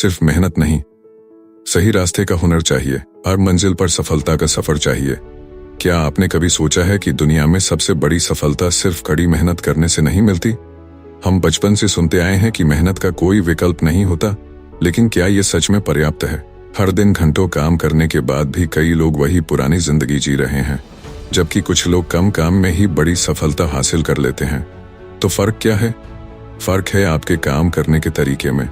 सिर्फ मेहनत नहीं, सही रास्ते का हुनर चाहिए। हर मंजिल पर सफलता का सफर चाहिए। क्या आपने कभी सोचा है कि दुनिया में सबसे बड़ी सफलता सिर्फ कड़ी मेहनत करने से नहीं मिलती? हम बचपन से सुनते आए हैं कि मेहनत का कोई विकल्प नहीं होता, लेकिन क्या ये सच में पर्याप्त है? हर दिन घंटों काम करने के बाद भी कई लोग वही पुरानी जिंदगी जी रहे हैं, जबकि कुछ लोग कम काम में ही बड़ी सफलता हासिल कर लेते हैं। तो फर्क क्या है? फर्क है आपके काम करने के तरीके में।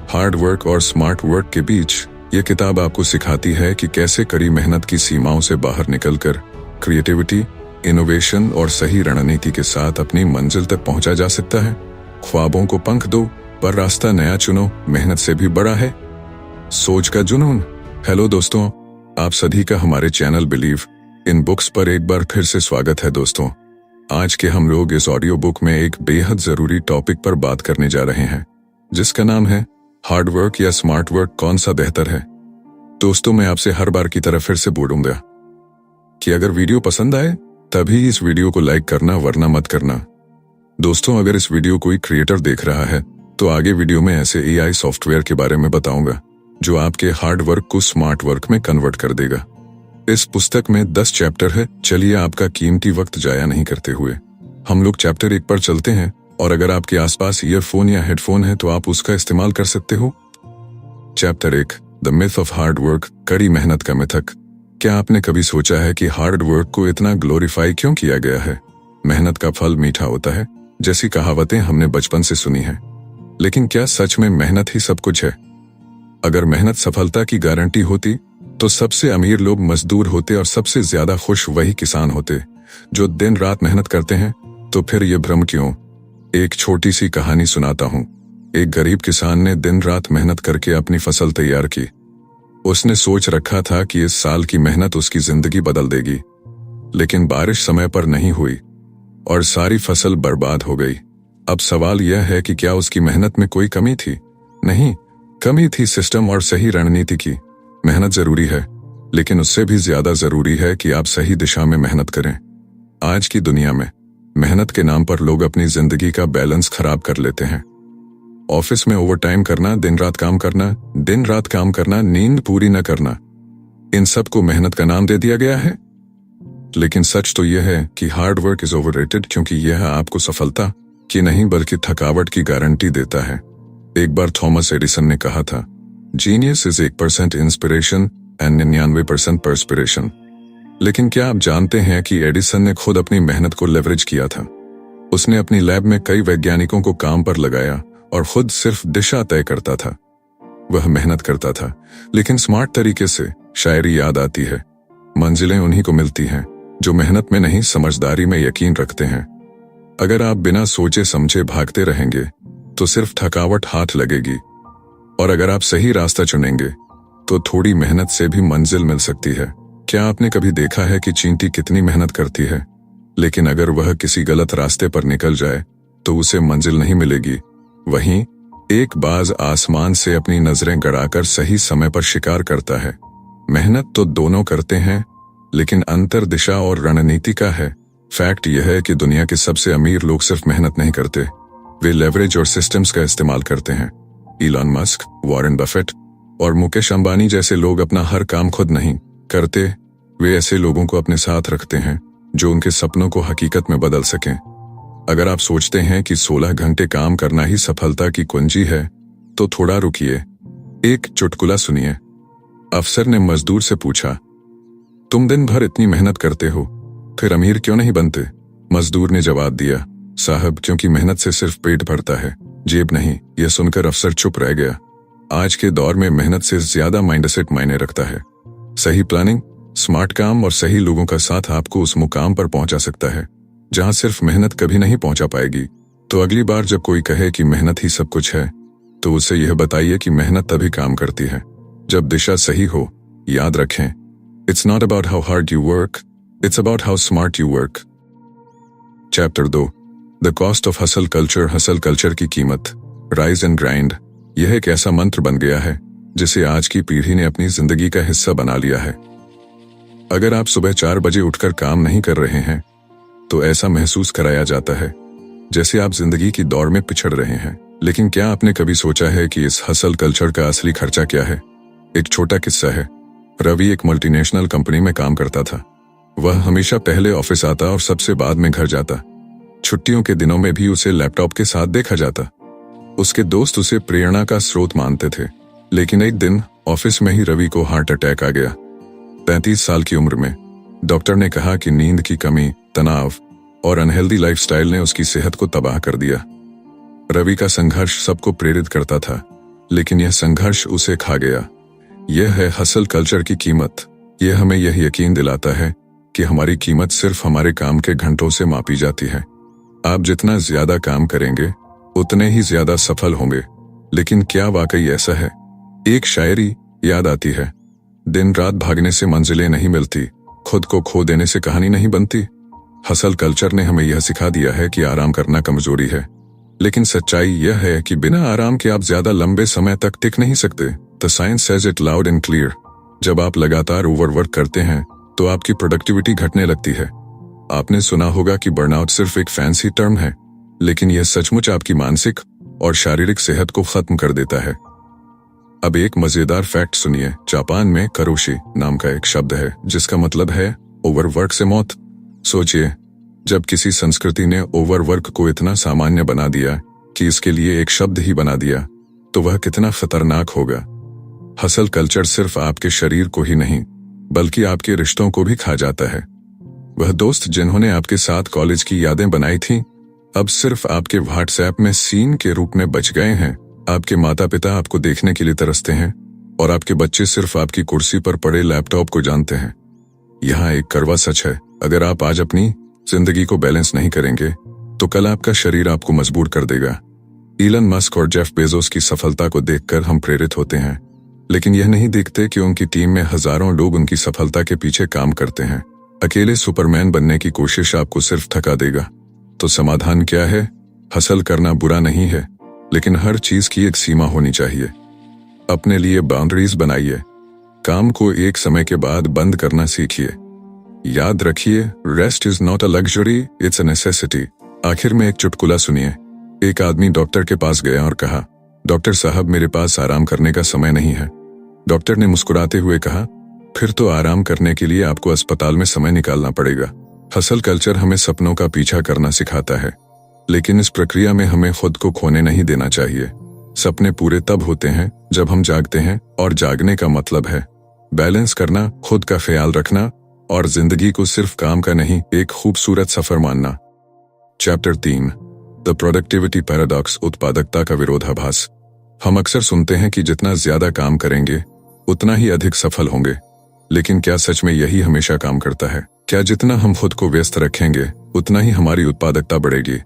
हार्ड वर्क और स्मार्ट वर्क के बीच ये किताब आपको सिखाती है कि कैसे कड़ी मेहनत की सीमाओं से बाहर निकलकर क्रिएटिविटी, इनोवेशन और सही रणनीति के साथ अपनी मंजिल तक पहुंचा जा सकता है। ख्वाबों को पंख दो, पर रास्ता नया चुनो, मेहनत से भी बड़ा है सोच का जुनून। हेलो दोस्तों, आप सभी का हमारे चैनल बिलीव इन बुक्स पर एक बार फिर से स्वागत है। दोस्तों, आज के हम लोग इस ऑडियो बुक में एक बेहद जरूरी टॉपिक पर बात करने जा रहे हैं, जिसका नाम है हार्ड वर्क या स्मार्ट वर्क, कौन सा बेहतर है। दोस्तों, मैं आपसे हर बार की तरह फिर से बोलूंगा कि अगर वीडियो पसंद आए तभी इस वीडियो को लाइक करना, वरना मत करना। दोस्तों, अगर इस वीडियो कोई क्रिएटर देख रहा है तो आगे वीडियो में ऐसे AI सॉफ्टवेयर के बारे में बताऊंगा जो आपके हार्ड वर्क को स्मार्ट वर्क में कन्वर्ट कर देगा। इस पुस्तक में 10 चैप्टर है। चलिए आपका कीमती वक्त जाया नहीं करते हुए हम लोग चैप्टर 1 पर चलते हैं, और अगर आपके आसपास ईयरफोन या हेडफोन है तो आप उसका इस्तेमाल कर सकते हो। Chapter 1, the myth of hard work, कड़ी मेहनत का मिथक। क्या आपने कभी सोचा है कि हार्ड वर्क को इतना ग्लोरीफाई क्यों किया गया है? मेहनत का फल मीठा होता है जैसी कहावतें हमने बचपन से सुनी है, लेकिन क्या सच में मेहनत ही सब कुछ है? अगर मेहनत सफलता की गारंटी होती तो सबसे अमीर लोग मजदूर होते और सबसे ज्यादा खुश वही किसान होते जो दिन रात मेहनत करते हैं। तो फिर ये भ्रम क्यों? एक छोटी सी कहानी सुनाता हूं। एक गरीब किसान ने दिन रात मेहनत करके अपनी फसल तैयार की। उसने सोच रखा था कि इस साल की मेहनत उसकी जिंदगी बदल देगी, लेकिन बारिश समय पर नहीं हुई और सारी फसल बर्बाद हो गई। अब सवाल यह है कि क्या उसकी मेहनत में कोई कमी थी? नहीं, कमी थी सिस्टम और सही रणनीति की। मेहनत जरूरी है, लेकिन उससे भी ज्यादा जरूरी है कि आप सही दिशा में मेहनत करें। आज की दुनिया में मेहनत के नाम पर लोग अपनी जिंदगी का बैलेंस खराब कर लेते हैं। ऑफिस में ओवरटाइम करना, दिन रात काम करना, नींद पूरी न करना, इन सब को मेहनत का नाम दे दिया गया है। लेकिन सच तो यह है कि हार्ड वर्क इज ओवररेटेड, क्योंकि यह आपको सफलता की नहीं बल्कि थकावट की गारंटी देता है। एक बार थॉमस एडिसन ने कहा था, genius is 1% inspiration and 99% perspiration. लेकिन क्या आप जानते हैं कि एडिसन ने खुद अपनी मेहनत को लेवरेज किया था? उसने अपनी लैब में कई वैज्ञानिकों को काम पर लगाया और खुद सिर्फ दिशा तय करता था। वह मेहनत करता था, लेकिन स्मार्ट तरीके से। शायरी याद आती है, मंजिलें उन्हीं को मिलती हैं जो मेहनत में नहीं, समझदारी में यकीन रखते हैं। अगर आप बिना सोचे समझे भागते रहेंगे तो सिर्फ थकावट हाथ लगेगी, और अगर आप सही रास्ता चुनेंगे तो थोड़ी मेहनत से भी मंजिल मिल सकती है। क्या आपने कभी देखा है कि चींटी कितनी मेहनत करती है, लेकिन अगर वह किसी गलत रास्ते पर निकल जाए तो उसे मंजिल नहीं मिलेगी। वहीं एक बाज आसमान से अपनी नजरें गड़ाकर सही समय पर शिकार करता है। मेहनत तो दोनों करते हैं, लेकिन अंतर दिशा और रणनीति का है। फैक्ट यह है कि दुनिया के सबसे अमीर लोग सिर्फ मेहनत नहीं करते, वे लेवरेज और सिस्टम्स का इस्तेमाल करते हैं। इलॉन मस्क, वॉरेन बफेट और मुकेश अंबानी जैसे लोग अपना हर काम खुद नहीं करते, वे ऐसे लोगों को अपने साथ रखते हैं जो उनके सपनों को हकीकत में बदल सकें। अगर आप सोचते हैं कि 16 घंटे काम करना ही सफलता की कुंजी है, तो थोड़ा रुकिए, एक चुटकुला सुनिए। अफसर ने मजदूर से पूछा, तुम दिन भर इतनी मेहनत करते हो, फिर अमीर क्यों नहीं बनते? मजदूर ने जवाब दिया, साहब, क्योंकि मेहनत से सिर्फ पेट भरता है, जेब नहीं। यह सुनकर अफसर चुप रह गया। आज के दौर में मेहनत से ज्यादा माइंडसेट मायने रखता है। सही प्लानिंग, स्मार्ट काम और सही लोगों का साथ आपको उस मुकाम पर पहुंचा सकता है जहां सिर्फ मेहनत कभी नहीं पहुंचा पाएगी। तो अगली बार जब कोई कहे कि मेहनत ही सब कुछ है, तो उसे यह बताइए कि मेहनत तभी काम करती है जब दिशा सही हो। याद रखें, it's not about how hard you work, it's about how smart you work. Chapter 2, the cost of hustle culture, hustle culture की कीमत, राइज एंड ग्राइंड। यह एक ऐसा मंत्र बन गया है जिसे आज की पीढ़ी ने अपनी जिंदगी का हिस्सा बना लिया है। अगर आप सुबह 4 बजे उठकर काम नहीं कर रहे हैं तो ऐसा महसूस कराया जाता है जैसे आप जिंदगी की दौड़ में पिछड़ रहे हैं। लेकिन क्या आपने कभी सोचा है कि इस हसल कल्चर का असली खर्चा क्या है? एक छोटा किस्सा है। रवि एक मल्टीनेशनल कंपनी में काम करता था। वह हमेशा पहले ऑफिस आता और सबसे बाद में घर जाता। छुट्टियों के दिनों में भी उसे लैपटॉप के साथ देखा जाता। उसके दोस्त उसे प्रेरणा का स्रोत मानते थे। लेकिन एक दिन ऑफिस में ही रवि को हार्ट अटैक आ गया। 35 साल की उम्र में। डॉक्टर ने कहा कि नींद की कमी, तनाव और अनहेल्दी लाइफस्टाइल ने उसकी सेहत को तबाह कर दिया। रवि का संघर्ष सबको प्रेरित करता था, लेकिन यह संघर्ष उसे खा गया। यह है हसल कल्चर की कीमत। यह हमें यह यकीन दिलाता है कि हमारी कीमत सिर्फ हमारे काम के घंटों से मापी जाती है। आप जितना ज्यादा काम करेंगे उतने ही ज्यादा सफल होंगे। लेकिन क्या वाकई ऐसा है? एक शायरी याद आती है, दिन रात भागने से मंजिलें नहीं मिलती, खुद को खो देने से कहानी नहीं बनती। हसल कल्चर ने हमें यह सिखा दिया है कि आराम करना कमजोरी है, लेकिन सच्चाई यह है कि बिना आराम के आप ज्यादा लंबे समय तक टिक नहीं सकते। The science says it loud and clear. जब आप लगातार ओवरवर्क करते हैं तो आपकी प्रोडक्टिविटी घटने लगती है। आपने सुना होगा कि बर्नआउट सिर्फ एक फैंसी टर्म है, लेकिन यह सचमुच आपकी मानसिक और शारीरिक सेहत को खत्म कर देता है। अब एक मजेदार फैक्ट सुनिए। जापान में करोशी नाम का एक शब्द है जिसका मतलब है ओवरवर्क से मौत। सोचिए, जब किसी संस्कृति ने ओवरवर्क को इतना सामान्य बना दिया कि इसके लिए एक शब्द ही बना दिया, तो वह कितना खतरनाक होगा। हसल कल्चर सिर्फ आपके शरीर को ही नहीं बल्कि आपके रिश्तों को भी खा जाता है। वह दोस्त जिन्होंने आपके साथ कॉलेज की यादें बनाई थीं, अब सिर्फ आपके व्हाट्सएप में सीन के रूप में बच गए हैं। आपके माता पिता आपको देखने के लिए तरसते हैं और आपके बच्चे सिर्फ आपकी कुर्सी पर पड़े लैपटॉप को जानते हैं। यहाँ एक कड़वा सच है, अगर आप आज अपनी जिंदगी को बैलेंस नहीं करेंगे तो कल आपका शरीर आपको मजबूर कर देगा। इलन मस्क और जेफ बेजोस की सफलता को देखकर हम प्रेरित होते हैं, लेकिन यह नहीं देखते कि उनकी टीम में हजारों लोग उनकी सफलता के पीछे काम करते हैं। अकेले सुपरमैन बनने की कोशिश आपको सिर्फ थका देगा। तो समाधान क्या है? हसल करना बुरा नहीं है, लेकिन हर चीज की एक सीमा होनी चाहिए। अपने लिए बाउंड्रीज बनाइए। काम को एक समय के बाद बंद करना सीखिए। याद रखिए, rest is not a luxury, it's a necessity. आखिर में एक चुटकुला सुनिए। एक आदमी डॉक्टर के पास गया और कहा, डॉक्टर साहब, मेरे पास आराम करने का समय नहीं है। डॉक्टर ने मुस्कुराते हुए कहा, फिर तो आराम करने के लिए आपको अस्पताल में समय निकालना पड़ेगा। हसल कल्चर हमें सपनों का पीछा करना सिखाता है, लेकिन इस प्रक्रिया में हमें खुद को खोने नहीं देना चाहिए। सपने पूरे तब होते हैं जब हम जागते हैं, और जागने का मतलब है बैलेंस करना, खुद का ख्याल रखना और जिंदगी को सिर्फ काम का नहीं, एक खूबसूरत सफर मानना। चैप्टर 3, द प्रोडक्टिविटी पैराडॉक्स, उत्पादकता का विरोधाभास। हम अक्सर सुनते हैं कि जितना ज्यादा काम करेंगे उतना ही अधिक सफल होंगे, लेकिन क्या सच में यही हमेशा काम करता है? क्या जितना हम खुद को व्यस्त रखेंगे उतना ही हमारी उत्पादकता बढ़ेगी?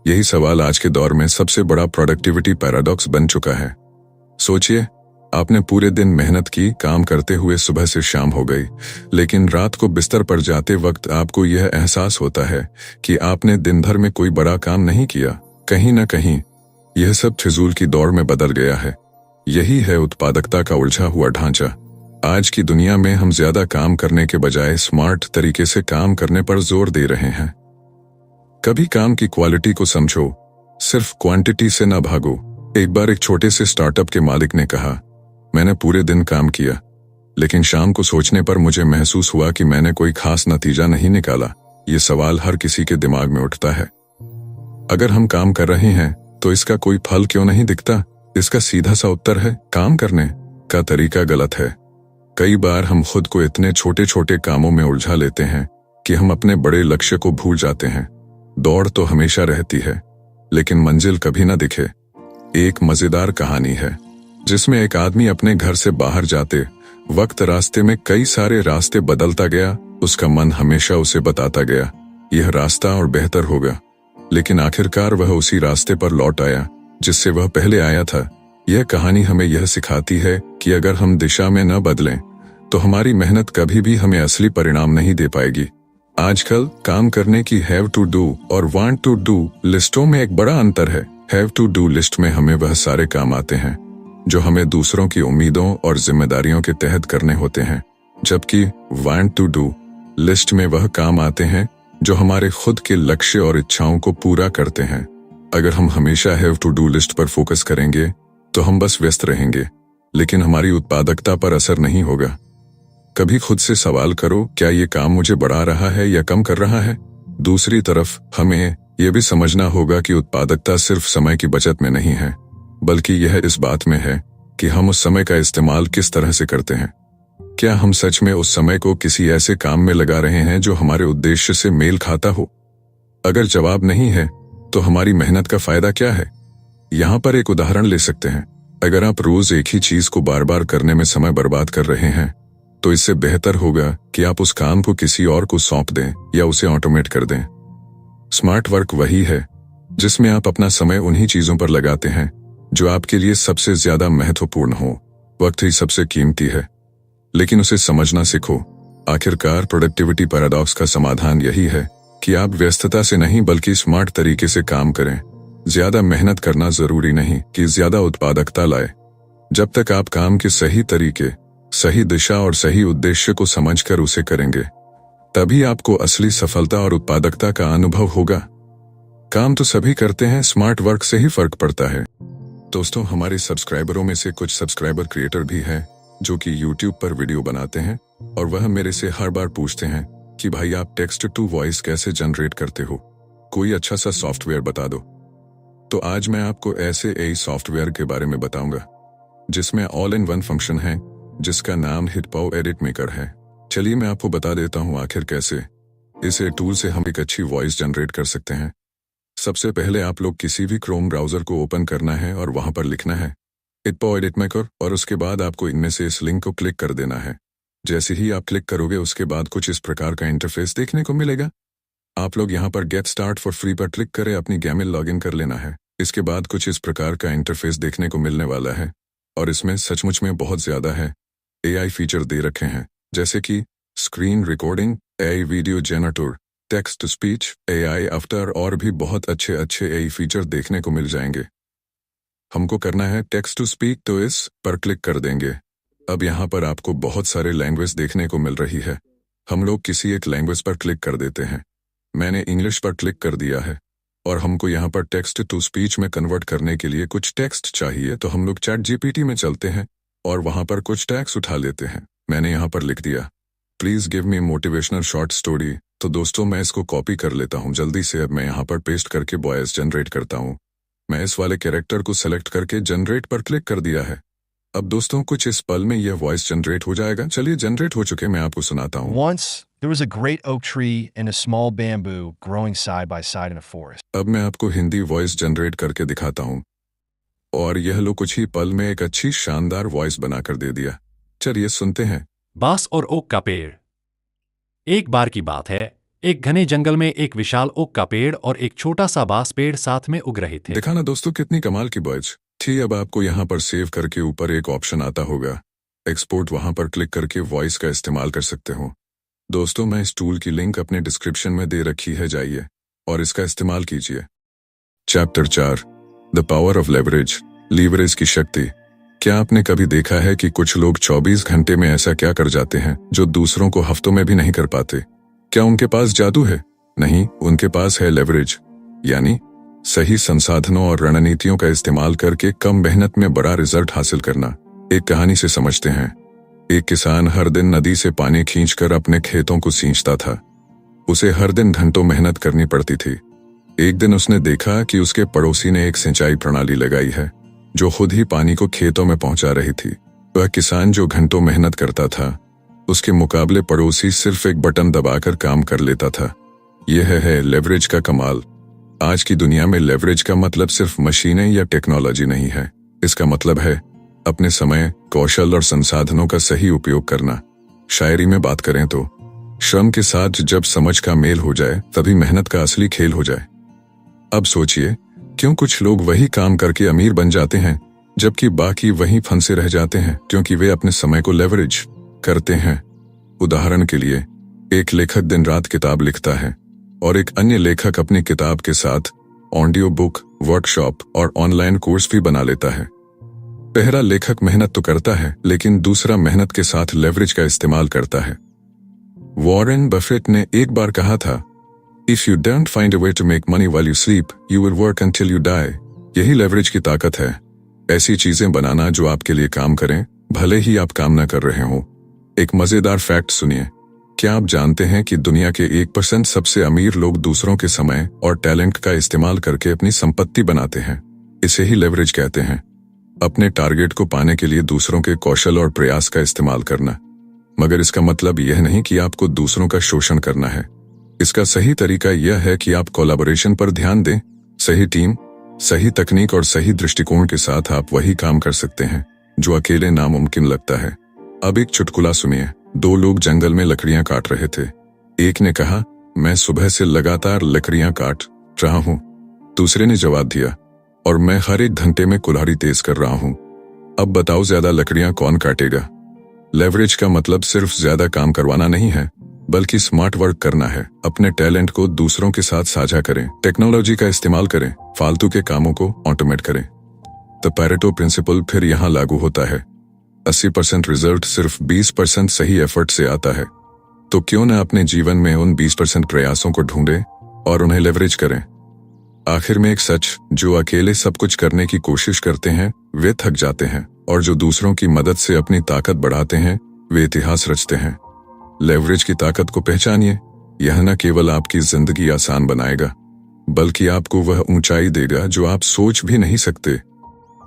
यही सवाल आज के दौर में सबसे बड़ा प्रोडक्टिविटी पैराडॉक्स बन चुका है। सोचिए, आपने पूरे दिन मेहनत की, काम करते हुए सुबह से शाम हो गई, लेकिन रात को बिस्तर पर जाते वक्त आपको यह एहसास होता है कि आपने दिन भर में कोई बड़ा काम नहीं किया। कहीं न कहीं यह सब फिजूल की दौड़ में बदल गया है। यही है उत्पादकता का उलझा हुआ ढांचा। आज की दुनिया में हम ज्यादा काम करने के बजाय स्मार्ट तरीके से काम करने पर जोर दे रहे हैं। कभी काम की क्वालिटी को समझो, सिर्फ क्वांटिटी से न भागो। एक बार एक छोटे से स्टार्टअप के मालिक ने कहा, मैंने पूरे दिन काम किया, लेकिन शाम को सोचने पर मुझे महसूस हुआ कि मैंने कोई खास नतीजा नहीं निकाला। ये सवाल हर किसी के दिमाग में उठता है। अगर हम काम कर रहे हैं तो इसका कोई फल क्यों नहीं दिखता? इसका सीधा सा उत्तर है, काम करने का तरीका गलत है। कई बार हम खुद को इतने छोटे छोटे कामों में उलझा लेते हैं कि हम अपने बड़े लक्ष्य को भूल जाते हैं। दौड़ तो हमेशा रहती है, लेकिन मंजिल कभी न दिखे। एक मजेदार कहानी है जिसमें एक आदमी अपने घर से बाहर जाते वक्त रास्ते में कई सारे रास्ते बदलता गया। उसका मन हमेशा उसे बताता गया, यह रास्ता और बेहतर होगा, लेकिन आखिरकार वह उसी रास्ते पर लौट आया जिससे वह पहले आया था। यह कहानी हमें यह सिखाती है कि अगर हम दिशा में न बदलें तो हमारी मेहनत कभी भी हमें असली परिणाम नहीं दे पाएगी। आजकल काम करने की हैव टू डू और वांट टू डू लिस्टों में एक बड़ा अंतर है। हैव टू डू लिस्ट में हमें वह सारे काम आते हैं जो हमें दूसरों की उम्मीदों और जिम्मेदारियों के तहत करने होते हैं, जबकि वांट टू डू लिस्ट में वह काम आते हैं जो हमारे खुद के लक्ष्य और इच्छाओं को पूरा करते हैं। अगर हम हमेशा हैव टू डू लिस्ट पर फोकस करेंगे तो हम बस व्यस्त रहेंगे, लेकिन हमारी उत्पादकता पर असर नहीं होगा। कभी खुद से सवाल करो, क्या ये काम मुझे बढ़ा रहा है या कम कर रहा है? दूसरी तरफ हमें यह भी समझना होगा कि उत्पादकता सिर्फ समय की बचत में नहीं है, बल्कि यह इस बात में है कि हम उस समय का इस्तेमाल किस तरह से करते हैं। क्या हम सच में उस समय को किसी ऐसे काम में लगा रहे हैं जो हमारे उद्देश्य से मेल खाता हो? अगर जवाब नहीं है तो हमारी मेहनत का फायदा क्या है? यहाँ पर एक उदाहरण ले सकते हैं। अगर आप रोज एक ही चीज को बार बार करने में समय बर्बाद कर रहे हैं, तो इससे बेहतर होगा कि आप उस काम को किसी और को सौंप दें या उसे ऑटोमेट कर दें। स्मार्ट वर्क वही है जिसमें आप अपना समय उन्हीं चीजों पर लगाते हैं जो आपके लिए सबसे ज्यादा महत्वपूर्ण हो। वक्त ही सबसे कीमती है, लेकिन उसे समझना सीखो। आखिरकार प्रोडक्टिविटी पैराडॉक्स का समाधान यही है कि आप व्यस्तता से नहीं बल्कि स्मार्ट तरीके से काम करें। ज्यादा मेहनत करना जरूरी नहीं कि ज्यादा उत्पादकता लाए। जब तक आप काम के सही तरीके, सही दिशा और सही उद्देश्य को समझकर उसे करेंगे, तभी आपको असली सफलता और उत्पादकता का अनुभव होगा। काम तो सभी करते हैं, स्मार्ट वर्क से ही फर्क पड़ता है। दोस्तों, हमारे सब्सक्राइबरों में से कुछ सब्सक्राइबर क्रिएटर भी हैं जो कि YouTube पर वीडियो बनाते हैं, और वह मेरे से हर बार पूछते हैं कि भाई आप टेक्स्ट टू वॉइस कैसे जनरेट करते हो, कोई अच्छा सा सॉफ्टवेयर बता दो। तो आज मैं आपको ऐसे AI सॉफ्टवेयर के बारे में बताऊंगा जिसमें ऑल इन वन फंक्शन है, जिसका नाम हिटपाउ एडिट मेकर है। चलिए मैं आपको बता देता हूं आखिर कैसे इस टूल से हम एक अच्छी वॉइस जनरेट कर सकते हैं। सबसे पहले आप लोग किसी भी क्रोम ब्राउजर को ओपन करना है और वहां पर लिखना है हिटपाउ एडिट मेकर, और उसके बाद आपको इनमें से इस लिंक को क्लिक कर देना है। जैसे ही आप क्लिक करोगे उसके बाद कुछ इस प्रकार का इंटरफेस देखने को मिलेगा। आप लोग यहाँ पर गेट स्टार्ट फॉर फ्री पर क्लिक करें, अपनी गेम में लॉगिन कर लेना है। इसके बाद कुछ इस प्रकार का इंटरफेस देखने को मिलने वाला है, और इसमें सचमुच में बहुत ज्यादा है AI फीचर दे रखे हैं, जैसे कि screen recording, AI video generator, text to speech, AI after, और भी बहुत अच्छे AI फीचर देखने को मिल जाएंगे। हमको करना है टेक्स्ट टू स्पीक, तो इस पर क्लिक कर देंगे। अब यहाँ पर आपको बहुत सारे लैंग्वेज देखने को मिल रही है। हम लोग किसी एक लैंग्वेज पर क्लिक कर देते हैं। मैंने इंग्लिश पर क्लिक कर दिया है, और हमको यहाँ पर टेक्स्ट टू स्पीच में कन्वर्ट करने के लिए कुछ टेक्स्ट चाहिए, तो हम लोग चैट GPT में चलते हैं और वहां पर कुछ टैक्स उठा लेते हैं। मैंने यहाँ पर लिख दिया, please give me motivational short story. तो दोस्तों मैं इसको कॉपी कर लेता हूँ जल्दी से। अब मैं यहाँ पर पेस्ट करके वॉइस जनरेट करता हूँ। मैं इस वाले कैरेक्टर को सेलेक्ट करके जनरेट पर क्लिक कर दिया है। अब दोस्तों कुछ इस पल में यह वॉइस जनरेट हो जाएगा। चलिए, जनरेट हो चुके, मैं आपको सुनाता हूँ। Once there was a great oak tree and a small bamboo growing side by side in a forest. अब मैं आपको हिंदी वॉइस जनरेट करके दिखाता हूँ, और यह लो कुछ ही पल में एक अच्छी शानदार वॉइस बनाकर दे दिया। चलिए सुनते हैं। बांस और ओक का पेड़। एक बार की बात है, एक घने जंगल में एक विशाल ओक का पेड़ और एक छोटा सा बांस पेड़ साथ में उग रहे थे। दिखाना दोस्तों कितनी कमाल की वॉइस थी। अब आपको यहाँ पर सेव करके ऊपर एक ऑप्शन आता होगा एक्सपोर्ट, वहां पर क्लिक करके वॉइस का इस्तेमाल कर सकते हो। दोस्तों मैं इस टूल की लिंक अपने डिस्क्रिप्शन में दे रखी है, जाइए और इसका इस्तेमाल कीजिए। Chapter 4, the power of leverage, leverage की शक्ति। क्या आपने कभी देखा है कि कुछ लोग 24 घंटे में ऐसा क्या कर जाते हैं जो दूसरों को हफ्तों में भी नहीं कर पाते? क्या उनके पास जादू है? नहीं, उनके पास है लेवरेज, यानी सही संसाधनों और रणनीतियों का इस्तेमाल करके कम मेहनत में बड़ा रिजल्ट हासिल करना। एक कहानी से समझते हैं। एक किसान हर दिन नदी से पानी खींचकर अपने खेतों को सींचता था। उसे हर दिन घंटों मेहनत करनी पड़ती थी। एक दिन उसने देखा कि उसके पड़ोसी ने एक सिंचाई प्रणाली लगाई है जो खुद ही पानी को खेतों में पहुंचा रही थी। वह किसान जो घंटों मेहनत करता था, उसके मुकाबले पड़ोसी सिर्फ एक बटन दबाकर काम कर लेता था। यह है लेवरेज का कमाल। आज की दुनिया में लेवरेज का मतलब सिर्फ मशीनें या टेक्नोलॉजी नहीं है। इसका मतलब है अपने समय, कौशल और संसाधनों का सही उपयोग करना। शायरी में बात करें तो श्रम के साथ जब समझ का मेल हो जाए तभी मेहनत का असली खेल हो जाए। अब सोचिए, क्यों कुछ लोग वही काम करके अमीर बन जाते हैं जबकि बाकी वहीं फंसे रह जाते हैं? क्योंकि वे अपने समय को लेवरेज करते हैं। उदाहरण के लिए, एक लेखक दिन रात किताब लिखता है और एक अन्य लेखक अपनी किताब के साथ ऑडियो बुक, वर्कशॉप और ऑनलाइन कोर्स भी बना लेता है। पहला लेखक मेहनत तो करता है, लेकिन दूसरा मेहनत के साथ लेवरेज का इस्तेमाल करता है। वॉरेन बफेट ने एक बार कहा था, If you don't find a way to make money while you sleep, you will work until you die. यही लेवरेज की ताकत है। ऐसी चीजें बनाना जो आपके लिए काम करें, भले ही आप काम न कर रहे हो। एक मजेदार फैक्ट सुनिए। क्या आप जानते हैं कि दुनिया के 1% सबसे अमीर लोग दूसरों के समय और टैलेंट का इस्तेमाल करके अपनी संपत्ति बनाते हैं? इसे ही लेवरेज कहते हैं। अपने टारगेट को पाने के लिए दूसरों के कौशल और प्रयास का इस्तेमाल करना। मगर इसका मतलब यह नहीं कि आपको दूसरों का शोषण करना है। इसका सही तरीका यह है कि आप कोलैबोरेशन पर ध्यान दें। सही टीम, सही तकनीक और सही दृष्टिकोण के साथ आप वही काम कर सकते हैं जो अकेले नामुमकिन लगता है। अब एक चुटकुला सुनिए। 2 लोग जंगल में लकड़ियां काट रहे थे। एक ने कहा, मैं सुबह से लगातार लकड़ियां काट रहा हूं। दूसरे ने जवाब दिया, और मैं हर 1 घंटे में कुल्हाड़ी तेज कर रहा हूं। अब बताओ ज्यादा लकड़ियां कौन काटेगा? लेवरेज का मतलब सिर्फ ज्यादा काम करवाना नहीं है, बल्कि स्मार्ट वर्क करना है। अपने टैलेंट को दूसरों के साथ साझा करें, टेक्नोलॉजी का इस्तेमाल करें, फालतू के कामों को ऑटोमेट करें। द पैरेटो प्रिंसिपल फिर यहाँ लागू होता है। 80% रिजल्ट सिर्फ 20% सही एफर्ट से आता है। तो क्यों न अपने जीवन में उन 20% प्रयासों को ढूंढें और उन्हें लेवरेज करें। आखिर में एक सच, जो अकेले सब कुछ करने की कोशिश करते हैं वे थक जाते हैं, और जो दूसरों की मदद से अपनी ताकत बढ़ाते हैं वे इतिहास रचते हैं। लेवरेज की ताकत को पहचानिए। यह न केवल आपकी जिंदगी आसान बनाएगा, बल्कि आपको वह ऊंचाई देगा जो आप सोच भी नहीं सकते।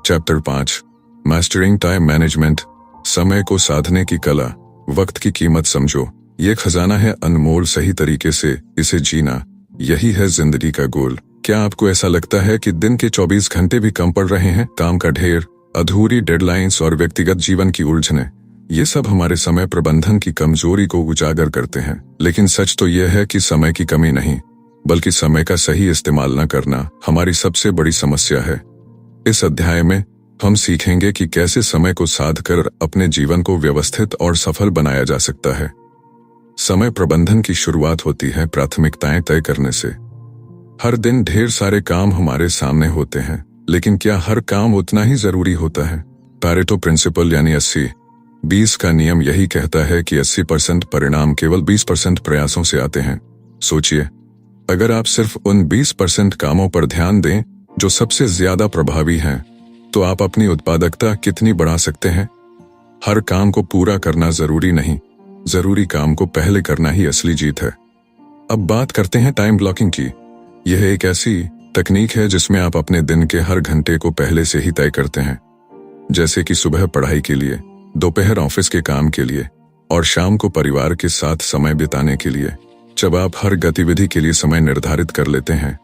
Chapter 5, mastering time management. समय को साधने की कला। वक्त की कीमत समझो। ये खजाना है अनमोल। सही तरीके से इसे जीना, यही है जिंदगी का गोल। क्या आपको ऐसा लगता है कि दिन के 24 घंटे भी कम पड़ रहे हैं? काम का ढेर, अधूरी डेडलाइंस और व्यक्तिगत जीवन की उलझनें, ये सब हमारे समय प्रबंधन की कमजोरी को उजागर करते हैं। लेकिन सच तो यह है कि समय की कमी नहीं, बल्कि समय का सही इस्तेमाल न करना हमारी सबसे बड़ी समस्या है। इस अध्याय में हम सीखेंगे कि कैसे समय को साध कर अपने जीवन को व्यवस्थित और सफल बनाया जा सकता है। समय प्रबंधन की शुरुआत होती है प्राथमिकताएं तय करने से। हर दिन ढेर सारे काम हमारे सामने होते हैं, लेकिन क्या हर काम उतना ही जरूरी होता है? पैरेटो प्रिंसिपल यानी 80-20 का नियम यही कहता है कि 80% परिणाम केवल 20% प्रयासों से आते हैं। सोचिए, अगर आप सिर्फ उन 20% कामों पर ध्यान दें जो सबसे ज्यादा प्रभावी हैं, तो आप अपनी उत्पादकता कितनी बढ़ा सकते हैं। हर काम को पूरा करना जरूरी नहीं, जरूरी काम को पहले करना ही असली जीत है। अब बात करते हैं टाइम ब्लॉकिंग की। यह एक ऐसी तकनीक है जिसमें आप अपने दिन के हर घंटे को पहले से ही तय करते हैं, जैसे कि सुबह पढ़ाई के लिए, दोपहर ऑफिस के काम के लिए और शाम को परिवार के साथ समय बिताने के लिए। जब आप हर गतिविधि के लिए समय निर्धारित कर लेते हैं,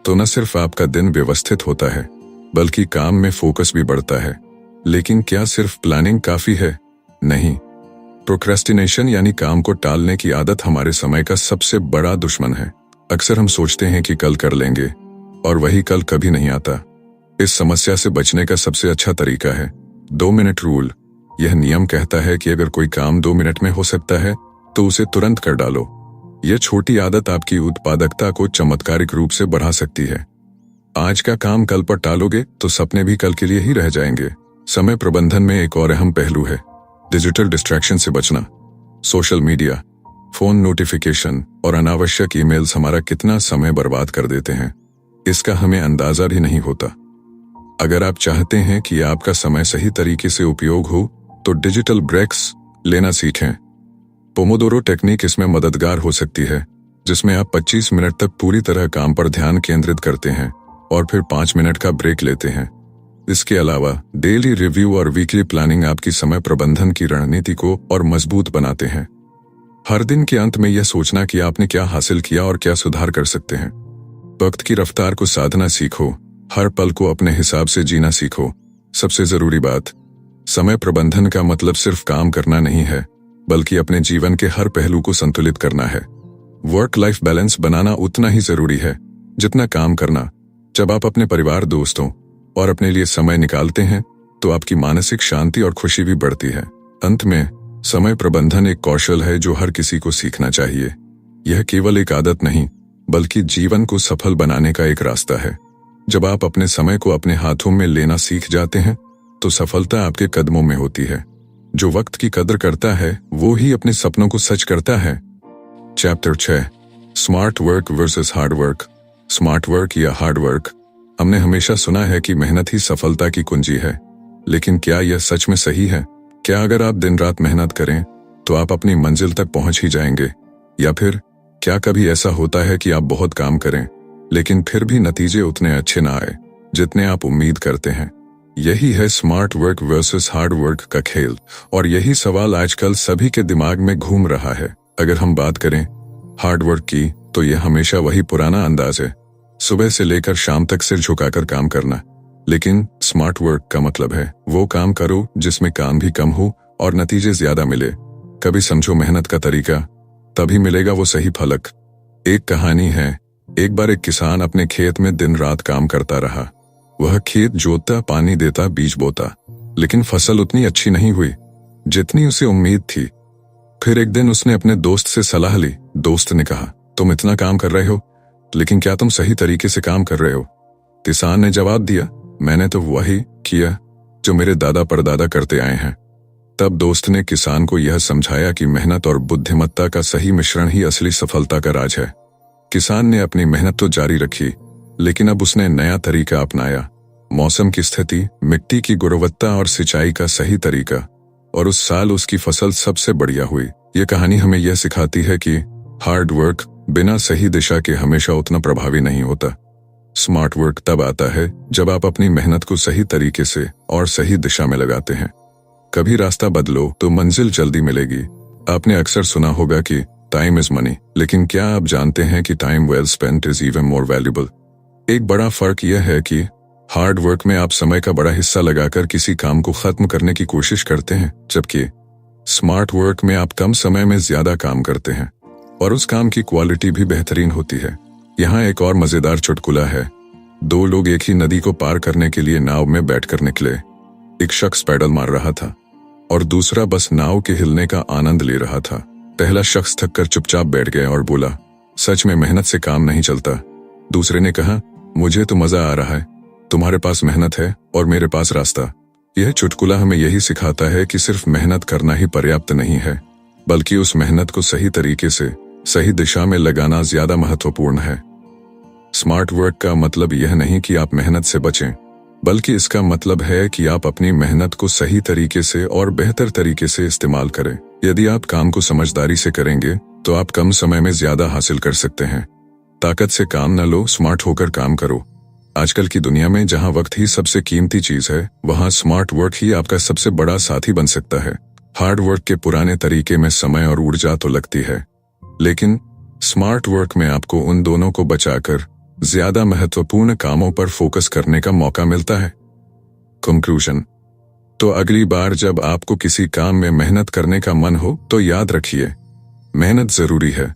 तो न सिर्फ आपका दिन व्यवस्थित होता है, बल्कि काम में फोकस भी बढ़ता है। लेकिन क्या सिर्फ प्लानिंग काफी है? नहीं। प्रोक्रेस्टिनेशन यानी काम को टालने की आदत हमारे समय का सबसे बड़ा दुश्मन है। अक्सर हम सोचते हैं कि कल कर लेंगे, और वही कल कभी नहीं आता। इस समस्या से बचने का सबसे अच्छा तरीका है 2 मिनट रूल। यह नियम कहता है कि अगर कोई काम 2 मिनट में हो सकता है तो उसे तुरंत कर डालो। यह छोटी आदत आपकी उत्पादकता को चमत्कारिक रूप से बढ़ा सकती है। आज का काम कल पर टालोगे तो सपने भी कल के लिए ही रह जाएंगे। समय प्रबंधन में एक और अहम पहलू है डिजिटल डिस्ट्रैक्शन से बचना। सोशल मीडिया, फोन नोटिफिकेशन और अनावश्यक ईमेल्स हमारा कितना समय बर्बाद कर देते हैं, इसका हमें अंदाजा भी नहीं होता। अगर आप चाहते हैं कि आपका समय सही तरीके से उपयोग हो, तो डिजिटल ब्रेक्स लेना सीखें। पोमोडोरो टेक्निक इसमें मददगार हो सकती है, जिसमें आप 25 मिनट तक पूरी तरह काम पर ध्यान केंद्रित करते हैं और फिर 5 मिनट का ब्रेक लेते हैं। इसके अलावा डेली रिव्यू और वीकली प्लानिंग आपकी समय प्रबंधन की रणनीति को और मजबूत बनाते हैं। हर दिन के अंत में यह सोचना कि आपने क्या हासिल किया और क्या सुधार कर सकते हैं। वक्त की रफ्तार को साधना सीखो, हर पल को अपने हिसाब से जीना सीखो। सबसे जरूरी बात, समय प्रबंधन का मतलब सिर्फ काम करना नहीं है, बल्कि अपने जीवन के हर पहलू को संतुलित करना है। वर्क लाइफ बैलेंस बनाना उतना ही जरूरी है जितना काम करना। जब आप अपने परिवार, दोस्तों और अपने लिए समय निकालते हैं, तो आपकी मानसिक शांति और खुशी भी बढ़ती है। अंत में, समय प्रबंधन एक कौशल है जो हर किसी को सीखना चाहिए। यह केवल एक आदत नहीं, बल्कि जीवन को सफल बनाने का एक रास्ता है। जब आप अपने समय को अपने हाथों में लेना सीख जाते हैं, तो सफलता आपके कदमों में होती है। जो वक्त की कदर करता है, वो ही अपने सपनों को सच करता है। Chapter 6, smart work versus hard work. Smart work या हार्ड वर्क। हमने हमेशा सुना है कि मेहनत ही सफलता की कुंजी है, लेकिन क्या यह सच में सही है? क्या अगर आप दिन रात मेहनत करें तो आप अपनी मंजिल तक पहुंच ही जाएंगे? या फिर क्या कभी ऐसा होता है कि आप बहुत काम करें लेकिन फिर भी नतीजे उतने अच्छे ना आए जितने आप उम्मीद करते हैं? यही है smart work versus hard work का खेल, और यही सवाल आजकल सभी के दिमाग में घूम रहा है। अगर हम बात करें हार्ड वर्क की तो यह हमेशा वही पुराना अंदाज है, सुबह से लेकर शाम तक सिर झुकाकर काम करना। लेकिन स्मार्ट वर्क का मतलब है वो काम करो जिसमें काम भी कम हो और नतीजे ज्यादा मिले। कभी समझो मेहनत का तरीका, तभी मिलेगा वो सही फलक। एक कहानी है, एक बार एक किसान अपने खेत में दिन रात काम करता रहा। वह खेत जोतता, पानी देता, बीज बोता, लेकिन फसल उतनी अच्छी नहीं हुई जितनी उसे उम्मीद थी। फिर एक दिन उसने अपने दोस्त से सलाह ली। दोस्त ने कहा, तुम इतना काम कर रहे हो, लेकिन क्या तुम सही तरीके से काम कर रहे हो? किसान ने जवाब दिया, मैंने तो वही किया जो मेरे दादा परदादा करते आए हैं। तब दोस्त ने किसान को यह समझाया कि मेहनत और बुद्धिमत्ता का सही मिश्रण ही असली सफलता का राज है। किसान ने अपनी मेहनत तो जारी रखी, लेकिन अब उसने नया तरीका अपनाया। मौसम की स्थिति, मिट्टी की गुणवत्ता और सिंचाई का सही तरीका, और उस साल उसकी फसल सबसे बढ़िया हुई। ये कहानी हमें यह सिखाती है कि हार्ड वर्क बिना सही दिशा के हमेशा उतना प्रभावी नहीं होता। स्मार्ट वर्क तब आता है जब आप अपनी मेहनत को सही तरीके से और सही दिशा में लगाते हैं। कभी रास्ता बदलो तो मंजिल जल्दी मिलेगी। आपने अक्सर सुना होगा कि टाइम इज मनी, लेकिन क्या आप जानते हैं कि time well spent is even more valuable? एक बड़ा फर्क यह है कि हार्ड वर्क में आप समय का बड़ा हिस्सा लगाकर किसी काम को खत्म करने की कोशिश करते हैं, जबकि स्मार्ट वर्क में आप कम समय में ज्यादा काम करते हैं और उस काम की क्वालिटी भी बेहतरीन होती है। यहाँ एक और मजेदार चुटकुला है। दो लोग एक ही नदी को पार करने के लिए नाव में बैठकर निकले। एक शख्स पैडल मार रहा था और दूसरा बस नाव के हिलने का आनंद ले रहा था। पहला शख्स थककर चुपचाप बैठ गया और बोला, सच में मेहनत से काम नहीं चलता। दूसरे ने कहा, मुझे तो मजा आ रहा है, तुम्हारे पास मेहनत है और मेरे पास रास्ता। यह चुटकुला हमें यही सिखाता है कि सिर्फ मेहनत करना ही पर्याप्त नहीं है, बल्कि उस मेहनत को सही तरीके से सही दिशा में लगाना ज्यादा महत्वपूर्ण है। स्मार्ट वर्क का मतलब यह नहीं कि आप मेहनत से बचें, बल्कि इसका मतलब है कि आप अपनी मेहनत को सही तरीके से और बेहतर तरीके से इस्तेमाल करें। यदि आप काम को समझदारी से करेंगे तो आप कम समय में ज्यादा हासिल कर सकते हैं। ताकत से काम न लो, स्मार्ट होकर काम करो। आजकल की दुनिया में जहां वक्त ही सबसे कीमती चीज है, वहां स्मार्ट वर्क ही आपका सबसे बड़ा साथी बन सकता है। हार्ड वर्क के पुराने तरीके में समय और ऊर्जा तो लगती है, लेकिन स्मार्ट वर्क में आपको उन दोनों को बचाकर ज्यादा महत्वपूर्ण कामों पर फोकस करने का मौका मिलता है। कंक्लूजन। तो अगली बार जब आपको किसी काम में मेहनत करने का मन हो तो याद रखिए, मेहनत जरूरी है,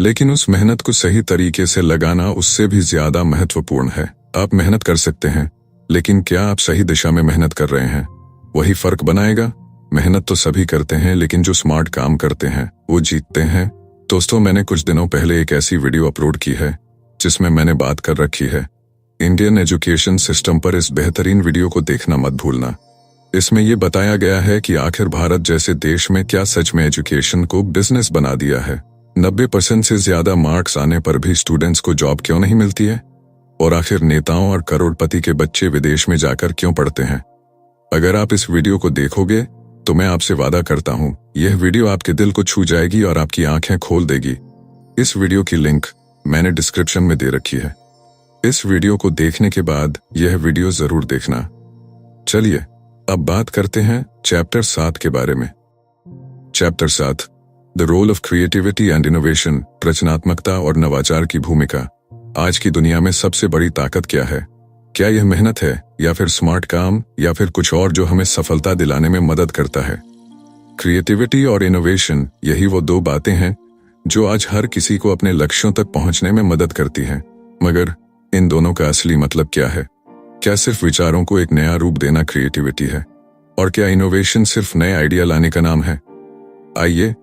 लेकिन उस मेहनत को सही तरीके से लगाना उससे भी ज्यादा महत्वपूर्ण है। आप मेहनत कर सकते हैं, लेकिन क्या आप सही दिशा में मेहनत कर रहे हैं? वही फर्क बनाएगा। मेहनत तो सभी करते हैं, लेकिन जो स्मार्ट काम करते हैं वो जीतते हैं। दोस्तों, मैंने कुछ दिनों पहले एक ऐसी वीडियो अपलोड की है जिसमें मैंने बात कर रखी है इंडियन एजुकेशन सिस्टम पर। इस बेहतरीन वीडियो को देखना मत भूलना। इसमें यह बताया गया है कि आखिर भारत जैसे देश में क्या सच में एजुकेशन को बिजनेस बना दिया है। 90% से ज्यादा मार्क्स आने पर भी स्टूडेंट्स को जॉब क्यों नहीं मिलती है? और आखिर नेताओं और करोड़पति के बच्चे विदेश में जाकर क्यों पढ़ते हैं? अगर आप इस वीडियो को देखोगे तो मैं आपसे वादा करता हूं, यह वीडियो आपके दिल को छू जाएगी और आपकी आंखें खोल देगी। इस वीडियो की लिंक मैंने डिस्क्रिप्शन में दे रखी है। इस वीडियो को देखने के बाद यह वीडियो जरूर देखना। चलिए अब बात करते हैं चैप्टर 7 के बारे में। Chapter 7, the role of creativity and innovation. रचनात्मकता और नवाचार की भूमिका। आज की दुनिया में सबसे बड़ी ताकत क्या है? क्या यह मेहनत है, या फिर स्मार्ट काम, या फिर कुछ और जो हमें सफलता दिलाने में मदद करता है? क्रिएटिविटी और इनोवेशन, यही वो दो बातें हैं जो आज हर किसी को अपने लक्ष्यों तक पहुंचने में मदद करती हैं। मगर इन दोनों का असली मतलब क्या है? क्या सिर्फ विचारों को एक नया रूप देना क्रिएटिविटी है? और क्या इनोवेशन सिर्फ नए आइडिया लाने का नाम है? आइए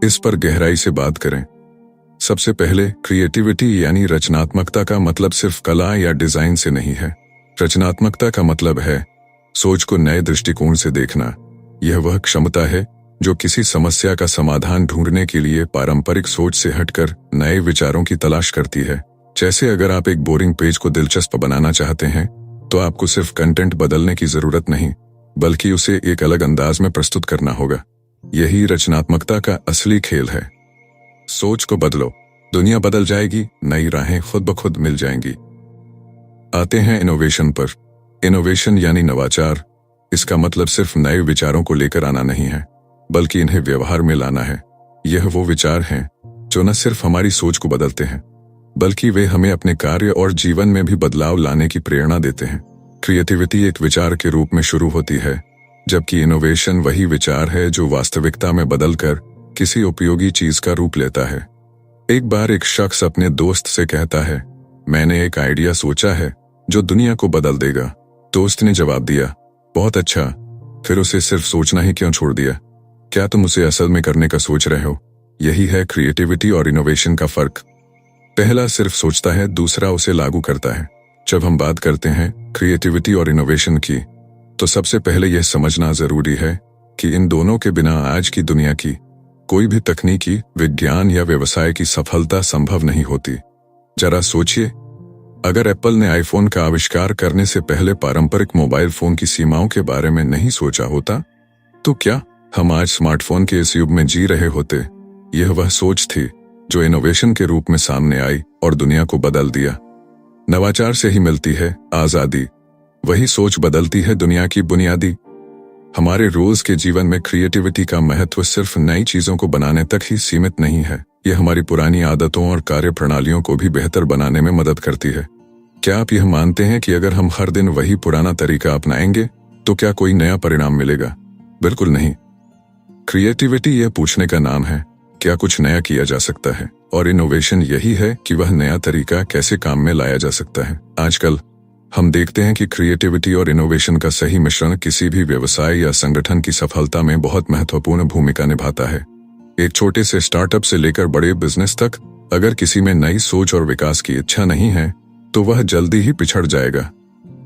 इस पर गहराई से बात करें। सबसे पहले, क्रिएटिविटी यानी रचनात्मकता का मतलब सिर्फ कला या डिजाइन से नहीं है। रचनात्मकता का मतलब है सोच को नए दृष्टिकोण से देखना। यह वह क्षमता है जो किसी समस्या का समाधान ढूंढने के लिए पारंपरिक सोच से हटकर नए विचारों की तलाश करती है। जैसे अगर आप एक बोरिंग पेज को दिलचस्प बनाना चाहते हैं तो आपको सिर्फ कंटेंट बदलने की जरूरत नहीं, बल्कि उसे एक अलग अंदाज में प्रस्तुत करना होगा। यही रचनात्मकता का असली खेल है। सोच को बदलो, दुनिया बदल जाएगी, नई राहें खुद ब खुद मिल जाएंगी। आते हैं इनोवेशन पर। इनोवेशन यानी नवाचार। इसका मतलब सिर्फ नए विचारों को लेकर आना नहीं है, बल्कि इन्हें व्यवहार में लाना है। यह वो विचार हैं जो न सिर्फ हमारी सोच को बदलते हैं, बल्कि वे हमें अपने कार्य और जीवन में भी बदलाव लाने की प्रेरणा देते हैं। क्रिएटिविटी एक विचार के रूप में शुरू होती है, जबकि इनोवेशन वही विचार है जो वास्तविकता में बदलकर किसी उपयोगी चीज का रूप लेता है। एक बार एक शख्स अपने दोस्त से कहता है, मैंने एक आइडिया सोचा है जो दुनिया को बदल देगा। दोस्त ने जवाब दिया, बहुत अच्छा, फिर उसे सिर्फ सोचना ही क्यों छोड़ दिया? क्या तुम उसे असल में करने का सोच रहे हो? यही है क्रिएटिविटी और इनोवेशन का फर्क। पहला सिर्फ सोचता है, दूसरा उसे लागू करता है। जब हम बात करते हैं क्रिएटिविटी और इनोवेशन की, तो सबसे पहले यह समझना जरूरी है कि इन दोनों के बिना आज की दुनिया की कोई भी तकनीकी, विज्ञान या व्यवसाय की सफलता संभव नहीं होती। जरा सोचिए, अगर एप्पल ने आईफोन का आविष्कार करने से पहले पारंपरिक मोबाइल फोन की सीमाओं के बारे में नहीं सोचा होता, तो क्या हम आज स्मार्टफोन के इस युग में जी रहे होते? यह वह सोच थी जो इनोवेशन के रूप में सामने आई और दुनिया को बदल दिया। नवाचार से ही मिलती है आजादी, वही सोच बदलती है दुनिया की बुनियादी। हमारे रोज के जीवन में क्रिएटिविटी का महत्व सिर्फ नई चीजों को बनाने तक ही सीमित नहीं है, यह हमारी पुरानी आदतों और कार्य प्रणालियों को भी बेहतर बनाने में मदद करती है। क्या आप यह मानते हैं कि अगर हम हर दिन वही पुराना तरीका अपनाएंगे तो क्या कोई नया परिणाम मिलेगा? बिल्कुल नहीं। क्रिएटिविटी यह पूछने का नाम है, क्या कुछ नया किया जा सकता है? और इनोवेशन यही है कि वह नया तरीका कैसे काम में लाया जा सकता है। आजकल हम देखते हैं कि क्रिएटिविटी और इनोवेशन का सही मिश्रण किसी भी व्यवसाय या संगठन की सफलता में बहुत महत्वपूर्ण भूमिका निभाता है। एक छोटे से स्टार्टअप से लेकर बड़े बिजनेस तक, अगर किसी में नई सोच और विकास की इच्छा नहीं है तो वह जल्दी ही पिछड़ जाएगा।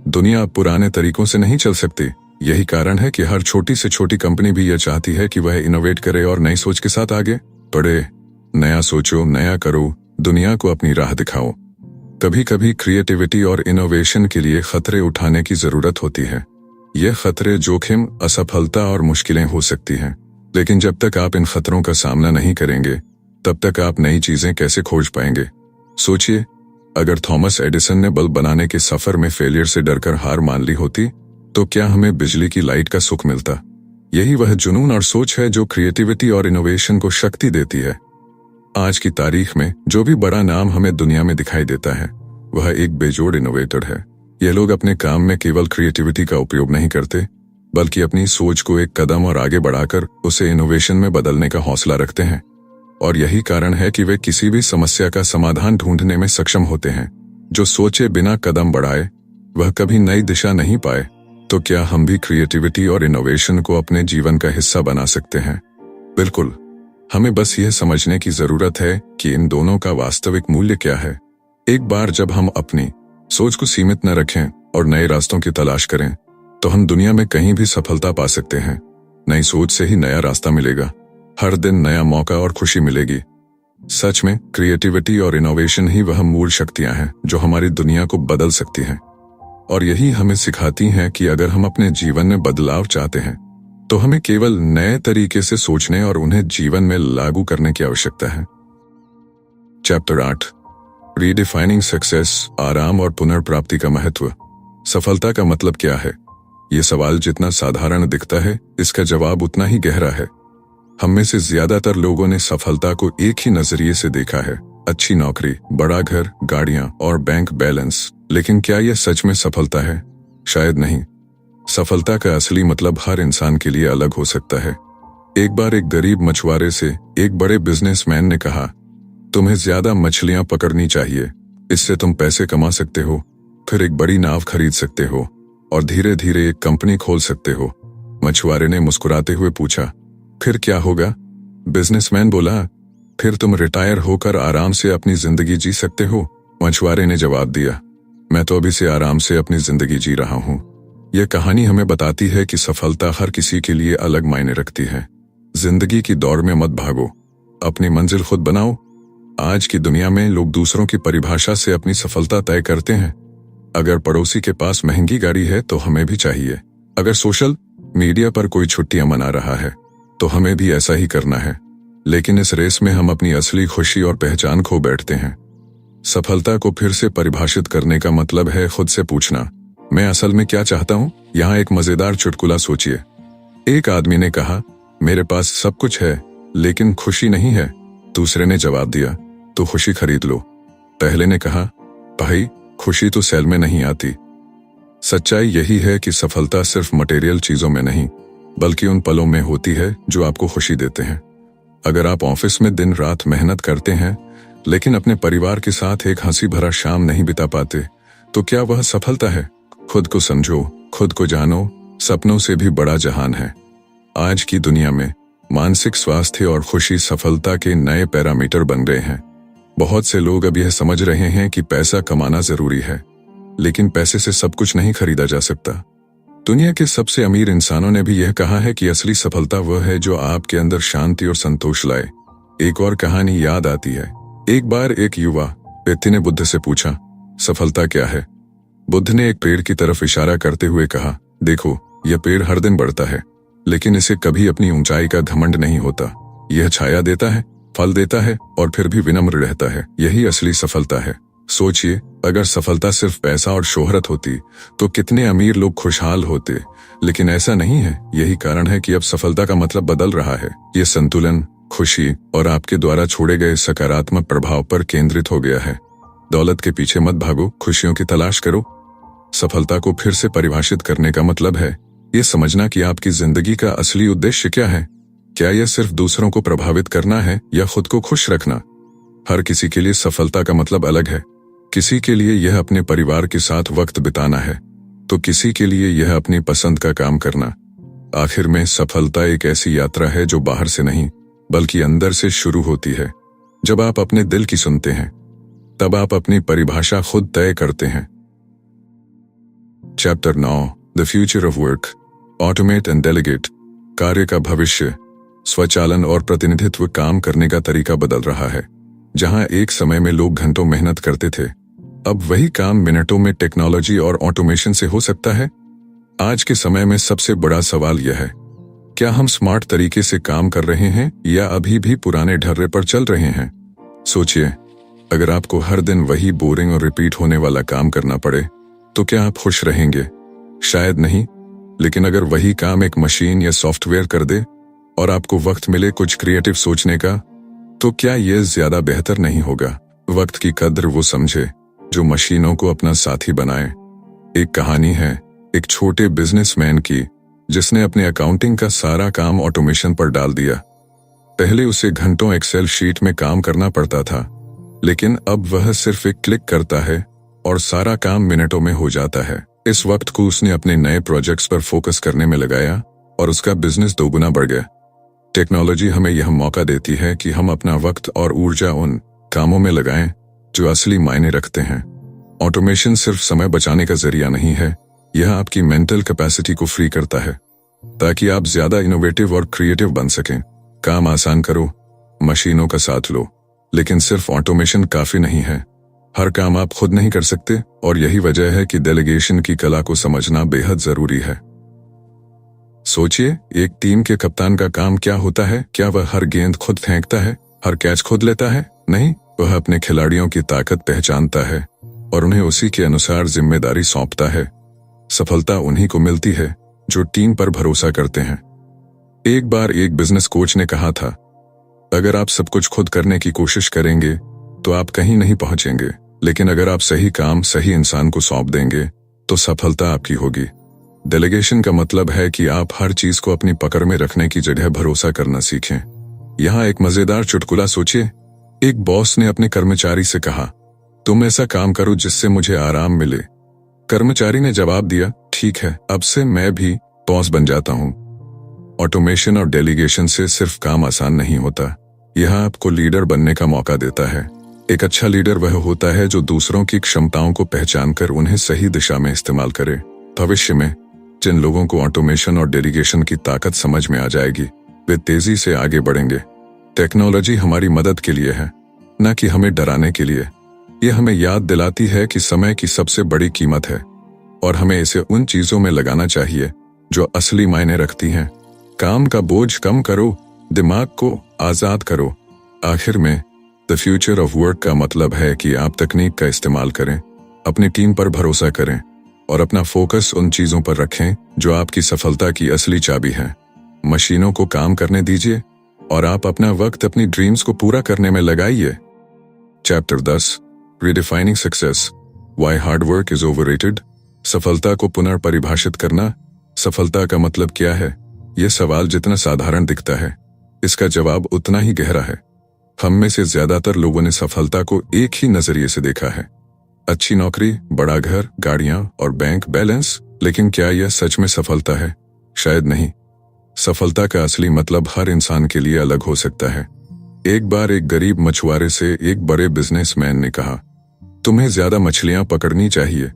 दुनिया अब पुराने तरीकों से नहीं चल सकती। यही कारण है कि हर छोटी से छोटी कंपनी भी यह चाहती है कि वह इनोवेट करे और नई सोच के साथ आगे बढ़े। नया सोचो, नया करो, दुनिया को अपनी राह दिखाओ। कभी कभी क्रिएटिविटी और इनोवेशन के लिए खतरे उठाने की जरूरत होती है। यह खतरे जोखिम, असफलता और मुश्किलें हो सकती हैं, लेकिन जब तक आप इन खतरों का सामना नहीं करेंगे तब तक आप नई चीजें कैसे खोज पाएंगे? सोचिए, अगर थॉमस एडिसन ने बल्ब बनाने के सफर में फेलियर से डरकर हार मान ली होती तो क्या हमें बिजली की लाइट का सुख मिलता? यही वह जुनून और सोच है जो क्रिएटिविटी और इनोवेशन को शक्ति देती है। आज की तारीख में जो भी बड़ा नाम हमें दुनिया में दिखाई देता है वह एक बेजोड़ इनोवेटर है। यह लोग अपने काम में केवल क्रिएटिविटी का उपयोग नहीं करते, बल्कि अपनी सोच को एक कदम और आगे बढ़ाकर उसे इनोवेशन में बदलने का हौसला रखते हैं। और यही कारण है कि वे किसी भी समस्या का समाधान ढूंढने में सक्षम होते हैं। जो सोचे बिना कदम बढ़ाए वह कभी नई दिशा नहीं पाए। तो क्या हम भी क्रिएटिविटी और इनोवेशन को अपने जीवन का हिस्सा बना सकते हैं? बिल्कुल। हमें बस यह समझने की जरूरत है कि इन दोनों का वास्तविक मूल्य क्या है। एक बार जब हम अपनी सोच को सीमित न रखें और नए रास्तों की तलाश करें तो हम दुनिया में कहीं भी सफलता पा सकते हैं। नई सोच से ही नया रास्ता मिलेगा, हर दिन नया मौका और खुशी मिलेगी। सच में क्रिएटिविटी और इनोवेशन ही वह मूल शक्तियां हैं जो हमारी दुनिया को बदल सकती हैं। और यही हमें सिखाती हैं कि अगर हम अपने जीवन में बदलाव चाहते हैं तो हमें केवल नए तरीके से सोचने और उन्हें जीवन में लागू करने की आवश्यकता है। चैप्टर 8, रीडिफाइनिंग सक्सेस, आराम और पुनर्प्राप्ति का महत्व। सफलता का मतलब क्या है? ये सवाल जितना साधारण दिखता है, इसका जवाब उतना ही गहरा है। हम में से ज्यादातर लोगों ने सफलता को एक ही नजरिए से देखा है, अच्छी नौकरी, बड़ा घर, गाड़ियां और बैंक बैलेंस। लेकिन क्या यह सच में सफलता है? शायद नहीं। सफलता का असली मतलब हर इंसान के लिए अलग हो सकता है। एक बार एक गरीब मछुआरे से एक बड़े बिजनेसमैन ने कहा, तुम्हें ज्यादा मछलियां पकड़नी चाहिए, इससे तुम पैसे कमा सकते हो, फिर एक बड़ी नाव खरीद सकते हो और धीरे धीरे एक कंपनी खोल सकते हो। मछुआरे ने मुस्कुराते हुए पूछा, फिर क्या होगा? बिजनेसमैन बोला, फिर तुम रिटायर होकर आराम से अपनी जिंदगी जी सकते हो। मछुआरे ने जवाब दिया, मैं तो अभी से आराम से अपनी जिंदगी जी रहा हूं। यह कहानी हमें बताती है कि सफलता हर किसी के लिए अलग मायने रखती है। जिंदगी की दौड़ में मत भागो, अपनी मंजिल खुद बनाओ। आज की दुनिया में लोग दूसरों की परिभाषा से अपनी सफलता तय करते हैं। अगर पड़ोसी के पास महंगी गाड़ी है तो हमें भी चाहिए। अगर सोशल मीडिया पर कोई छुट्टियां मना रहा है तो हमें भी ऐसा ही करना है। लेकिन इस रेस में हम अपनी असली खुशी और पहचान खो बैठते हैं। सफलता को फिर से परिभाषित करने का मतलब है खुद से पूछना, मैं असल में क्या चाहता हूं? यहाँ एक मजेदार चुटकुला सोचिए। एक आदमी ने कहा, मेरे पास सब कुछ है लेकिन खुशी नहीं है। दूसरे ने जवाब दिया, तो खुशी खरीद लो। पहले ने कहा, भाई खुशी तो सेल में नहीं आती। सच्चाई यही है कि सफलता सिर्फ मटेरियल चीजों में नहीं बल्कि उन पलों में होती है जो आपको खुशी देते हैं। अगर आप ऑफिस में दिन रात मेहनत करते हैं लेकिन अपने परिवार के साथ एक हंसी भरा शाम नहीं बिता पाते तो क्या वह सफलता है? खुद को समझो, खुद को जानो, सपनों से भी बड़ा जहान है। आज की दुनिया में मानसिक स्वास्थ्य और खुशी सफलता के नए पैरामीटर बन गए हैं। बहुत से लोग अब यह समझ रहे हैं कि पैसा कमाना जरूरी है, लेकिन पैसे से सब कुछ नहीं खरीदा जा सकता। दुनिया के सबसे अमीर इंसानों ने भी यह कहा है कि असली सफलता वह है जो आपके अंदर शांति और संतोष लाए। एक और कहानी याद आती है। एक बार एक युवा व्यक्ति ने बुद्ध से पूछा, सफलता क्या है? बुद्ध ने एक पेड़ की तरफ इशारा करते हुए कहा, देखो यह पेड़ हर दिन बढ़ता है लेकिन इसे कभी अपनी ऊंचाई का घमंड नहीं होता। यह छाया देता है, फल देता है और फिर भी विनम्र रहता है। यही असली सफलता है। सोचिए, अगर सफलता सिर्फ पैसा और शोहरत होती तो कितने अमीर लोग खुशहाल होते, लेकिन ऐसा नहीं है। यही कारण है कि अब सफलता का मतलब बदल रहा है। ये संतुलन, खुशी और आपके द्वारा छोड़े गए सकारात्मक प्रभाव पर केंद्रित हो गया है। दौलत के पीछे मत भागो, खुशियों की तलाश करो। सफलता को फिर से परिभाषित करने का मतलब है ये समझना कि आपकी जिंदगी का असली उद्देश्य क्या है। क्या यह सिर्फ दूसरों को प्रभावित करना है या खुद को खुश रखना? हर किसी के लिए सफलता का मतलब अलग है। किसी के लिए यह अपने परिवार के साथ वक्त बिताना है तो किसी के लिए यह अपनी पसंद का काम करना। आखिर में सफलता एक ऐसी यात्रा है जो बाहर से नहीं बल्कि अंदर से शुरू होती है। जब आप अपने दिल की सुनते हैं तब आप अपनी परिभाषा खुद तय करते हैं। Chapter 9, the future of work, automate and delegate. कार्य का भविष्य, स्वचालन और प्रतिनिधित्व। काम करने का तरीका बदल रहा है। जहां एक समय में लोग घंटों मेहनत करते थे, अब वही काम मिनटों में टेक्नोलॉजी और ऑटोमेशन से हो सकता है। आज के समय में सबसे बड़ा सवाल यह है, क्या हम स्मार्ट तरीके से काम कर रहे हैं या अभी भी पुराने ढर्रे पर चल रहे हैं? सोचिए, अगर आपको हर दिन वही बोरिंग और रिपीट होने वाला काम करना पड़े तो क्या आप खुश रहेंगे? शायद नहीं। लेकिन अगर वही काम एक मशीन या सॉफ्टवेयर कर दे और आपको वक्त मिले कुछ क्रिएटिव सोचने का, तो क्या यह ज्यादा बेहतर नहीं होगा? वक्त की कद्र वो समझे जो मशीनों को अपना साथी बनाए। एक कहानी है एक छोटे बिजनेसमैन की जिसने अपने अकाउंटिंग का सारा काम ऑटोमेशन पर डाल दिया। पहले उसे घंटों एक्सेल शीट में काम करना पड़ता था, लेकिन अब वह सिर्फ एक क्लिक करता है और सारा काम मिनटों में हो जाता है। इस वक्त को उसने अपने नए प्रोजेक्ट्स पर फोकस करने में लगाया और उसका बिजनेस दोगुना बढ़ गया। टेक्नोलॉजी हमें यह मौका देती है कि हम अपना वक्त और ऊर्जा उन कामों में लगाएं जो असली मायने रखते हैं। ऑटोमेशन सिर्फ समय बचाने का जरिया नहीं है, यह आपकी मेंटल कैपेसिटी को फ्री करता है ताकि आप ज्यादा इनोवेटिव और क्रिएटिव बन सकें। काम आसान करो, मशीनों का साथ लो, लेकिन सिर्फ ऑटोमेशन काफी नहीं है। हर काम आप खुद नहीं कर सकते और यही वजह है कि डेलीगेशन की कला को समझना बेहद जरूरी है। सोचिए, एक टीम के कप्तान का काम क्या होता है? क्या वह हर गेंद खुद फेंकता है, हर कैच खुद लेता है? नहीं, वह अपने खिलाड़ियों की ताकत पहचानता है और उन्हें उसी के अनुसार जिम्मेदारी सौंपता है। सफलता उन्हीं को मिलती है जो टीम पर भरोसा करते हैं। एक बार एक बिजनेस कोच ने कहा था, अगर आप सब कुछ खुद करने की कोशिश करेंगे तो आप कहीं नहीं पहुंचेंगे, लेकिन अगर आप सही काम सही इंसान को सौंप देंगे तो सफलता आपकी होगी। डेलीगेशन का मतलब है कि आप हर चीज को अपनी पकड़ में रखने की जगह भरोसा करना सीखें। यहाँ एक मजेदार चुटकुला सोचिए। एक बॉस ने अपने कर्मचारी से कहा, तुम ऐसा काम करो जिससे मुझे आराम मिले। कर्मचारी ने जवाब दिया, ठीक है, अब से मैं भी बॉस बन जाता हूँ। ऑटोमेशन और डेलीगेशन से सिर्फ काम आसान नहीं होता, यह आपको लीडर बनने का मौका देता है। एक अच्छा लीडर वह होता है जो दूसरों की क्षमताओं को पहचानकर उन्हें सही दिशा में इस्तेमाल करे। भविष्य में जिन लोगों को ऑटोमेशन और डेलीगेशन की ताकत समझ में आ जाएगी, वे तेजी से आगे बढ़ेंगे। टेक्नोलॉजी हमारी मदद के लिए है, न कि हमें डराने के लिए। यह हमें याद दिलाती है कि समय की सबसे बड़ी कीमत है और हमें इसे उन चीजों में लगाना चाहिए जो असली मायने रखती हैं। काम का बोझ कम करो, दिमाग को आजाद करो। आखिर में द फ्यूचर ऑफ वर्क का मतलब है कि आप तकनीक का इस्तेमाल करें, अपनी टीम पर भरोसा करें और अपना फोकस उन चीजों पर रखें जो आपकी सफलता की असली चाबी है। मशीनों को काम करने दीजिए और आप अपना वक्त अपनी ड्रीम्स को पूरा करने में लगाइए। Chapter 10 redefining success, why hard work is overrated. सफलता को पुनर्परिभाषित करना। सफलता का मतलब क्या है? यह सवाल जितना साधारण दिखता है, इसका जवाब उतना ही गहरा है। हम में से ज्यादातर लोगों ने सफलता को एक ही नजरिए से देखा है, अच्छी नौकरी, बड़ा घर, गाड़ियां और बैंक बैलेंस। लेकिन क्या यह सच में सफलता है? शायद नहीं। सफलता का असली मतलब हर इंसान के लिए अलग हो सकता है। एक बार एक गरीब मछुआरे से एक बड़े बिजनेसमैन ने कहा, तुम्हें ज्यादा मछलियां पकड़नी चाहिए,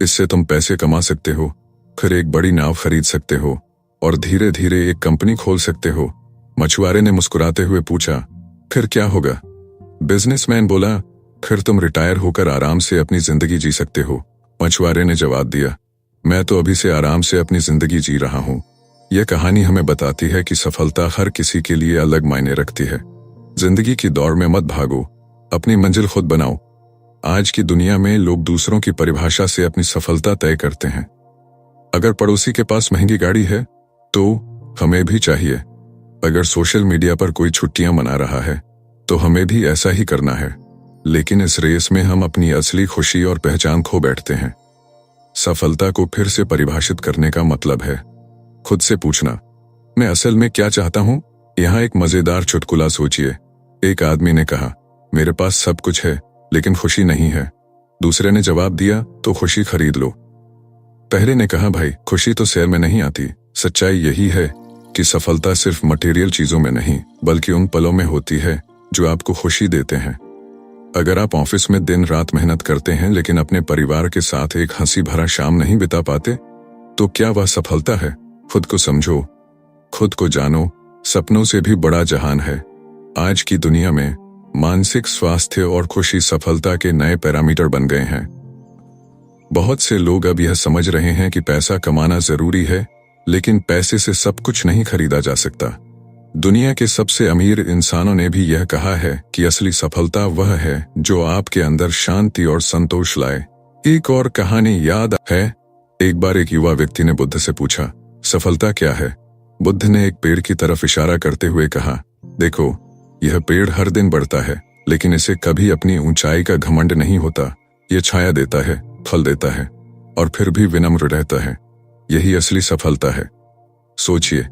इससे तुम पैसे कमा सकते हो, फिर एक बड़ी नाव खरीद सकते हो और धीरे धीरे एक कंपनी खोल सकते हो। मछुआरे ने मुस्कुराते हुए पूछा, फिर क्या होगा? बिजनेसमैन बोला, फिर तुम रिटायर होकर आराम से अपनी जिंदगी जी सकते हो। मछुआरे ने जवाब दिया, मैं तो अभी से आराम से अपनी जिंदगी जी रहा हूं। यह कहानी हमें बताती है कि सफलता हर किसी के लिए अलग मायने रखती है। जिंदगी की दौड़ में मत भागो, अपनी मंजिल खुद बनाओ। आज की दुनिया में लोग दूसरों की परिभाषा से अपनी सफलता तय करते हैं। अगर पड़ोसी के पास महंगी गाड़ी है तो हमें भी चाहिए। अगर सोशल मीडिया पर कोई छुट्टियां मना रहा है तो हमें भी ऐसा ही करना है। लेकिन इस रेस में हम अपनी असली खुशी और पहचान खो बैठते हैं। सफलता को फिर से परिभाषित करने का मतलब है खुद से पूछना, मैं असल में क्या चाहता हूं? यहां एक मजेदार चुटकुला सोचिए। एक आदमी ने कहा, मेरे पास सब कुछ है लेकिन खुशी नहीं है। दूसरे ने जवाब दिया, तो खुशी खरीद लो। पहले ने कहा, भाई खुशी तो सेल में नहीं आती। सच्चाई यही है कि सफलता सिर्फ मटेरियल चीजों में नहीं बल्कि उन पलों में होती है जो आपको खुशी देते हैं। अगर आप ऑफिस में दिन रात मेहनत करते हैं लेकिन अपने परिवार के साथ एक हंसी भरा शाम नहीं बिता पाते, तो क्या वह सफलता है? खुद को समझो, खुद को जानो। सपनों से भी बड़ा जहान है। आज की दुनिया में मानसिक स्वास्थ्य और खुशी सफलता के नए पैरामीटर बन गए हैं। बहुत से लोग अब यह समझ रहे हैं कि पैसा कमाना जरूरी है, लेकिन पैसे से सब कुछ नहीं खरीदा जा सकता। दुनिया के सबसे अमीर इंसानों ने भी यह कहा है कि असली सफलता वह है जो आपके अंदर शांति और संतोष लाए। एक और कहानी याद है। एक बार एक युवा व्यक्ति ने बुद्ध से पूछा, सफलता क्या है? बुद्ध ने एक पेड़ की तरफ इशारा करते हुए कहा, देखो, यह पेड़ हर दिन बढ़ता है लेकिन इसे कभी अपनी ऊंचाई का घमंड नहीं होता। यह छाया देता है, फल देता है और फिर भी विनम्र रहता है। यही असली सफलता है। सोचिए,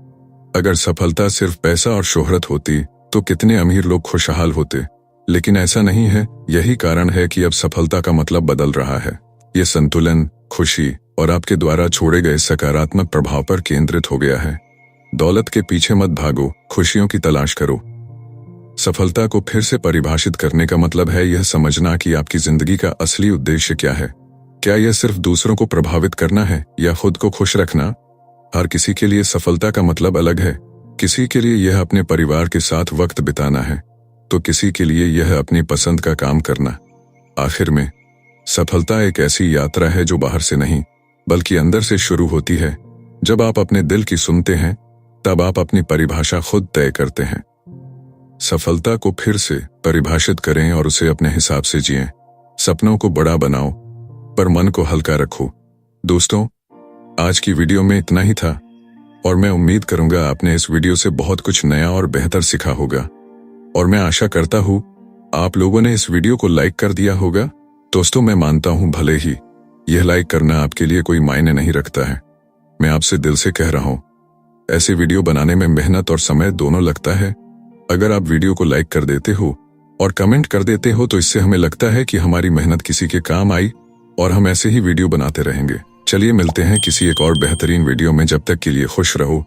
अगर सफलता सिर्फ पैसा और शोहरत होती तो कितने अमीर लोग खुशहाल होते। लेकिन ऐसा नहीं है। यही कारण है कि अब सफलता का मतलब बदल रहा है। यह संतुलन, खुशी और आपके द्वारा छोड़े गए सकारात्मक प्रभाव पर केंद्रित हो गया है। दौलत के पीछे मत भागो, खुशियों की तलाश करो। सफलता को फिर से परिभाषित करने का मतलब है यह समझना कि आपकी जिंदगी का असली उद्देश्य क्या है। क्या यह सिर्फ दूसरों को प्रभावित करना है या खुद को खुश रखना? हर किसी के लिए सफलता का मतलब अलग है। किसी के लिए यह अपने परिवार के साथ वक्त बिताना है, तो किसी के लिए यह अपनी पसंद का काम करना। आखिर में सफलता एक ऐसी यात्रा है जो बाहर से नहीं बल्कि अंदर से शुरू होती है। जब आप अपने दिल की सुनते हैं तब आप अपनी परिभाषा खुद तय करते हैं। सफलता को फिर से परिभाषित करें और उसे अपने हिसाब से जिएं। सपनों को बड़ा बनाओ पर मन को हल्का रखो। दोस्तों, आज की वीडियो में इतना ही था और मैं उम्मीद करूंगा आपने इस वीडियो से बहुत कुछ नया और बेहतर सीखा होगा। और मैं आशा करता हूं आप लोगों ने इस वीडियो को लाइक कर दिया होगा। दोस्तों, मैं मानता हूं भले ही यह लाइक करना आपके लिए कोई मायने नहीं रखता है, मैं आपसे दिल से कह रहा हूं, ऐसे वीडियो बनाने में मेहनत और समय दोनों लगता है। अगर आप वीडियो को लाइक कर देते हो और कमेंट कर देते हो तो इससे हमें लगता है कि हमारी मेहनत किसी के काम आई और हम ऐसे ही वीडियो बनाते रहेंगे। चलिए मिलते हैं किसी एक और बेहतरीन वीडियो में। जब तक के लिए खुश रहो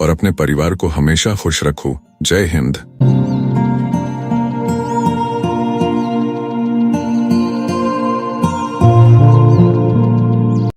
और अपने परिवार को हमेशा खुश रखो। जय हिंद।